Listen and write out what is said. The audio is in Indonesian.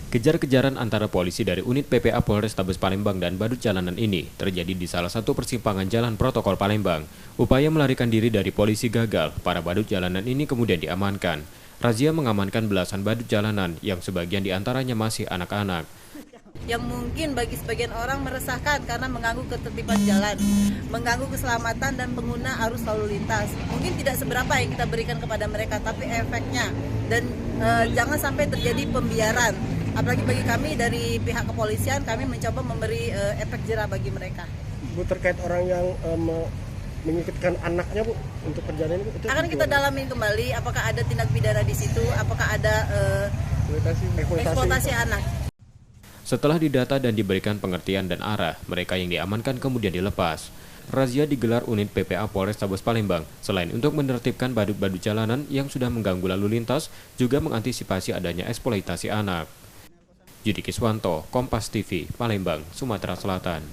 Kejar-kejaran antara polisi dari unit PPA Polrestabes Palembang dan badut jalanan ini terjadi di salah satu persimpangan jalan protokol Palembang. Upaya melarikan diri dari polisi gagal, para badut jalanan ini kemudian diamankan. Razia mengamankan belasan badut jalanan yang sebagian diantaranya masih anak-anak. Yang mungkin bagi sebagian orang meresahkan karena mengganggu ketertiban jalan, mengganggu keselamatan dan pengguna arus lalu lintas. Mungkin tidak seberapa yang kita berikan kepada mereka, tapi efeknya dan jangan sampai terjadi pembiaran. Apalagi bagi kami dari pihak kepolisian, kami mencoba memberi efek jerah bagi mereka. Bu, terkait orang yang menyikitkan anaknya, Bu, untuk perjalanan itu akan kita dalamin kembali apakah ada tindak pidana di situ, apakah ada eksploitasi anak. Setelah didata dan diberikan pengertian dan arah, mereka yang diamankan kemudian dilepas. Razia digelar unit PPA Polrestabes Palembang, selain untuk menertibkan badut-badut jalanan yang sudah mengganggu lalu lintas, juga mengantisipasi adanya eksploitasi anak. Yudi Kiswanto, Kompas TV, Palembang, Sumatera Selatan.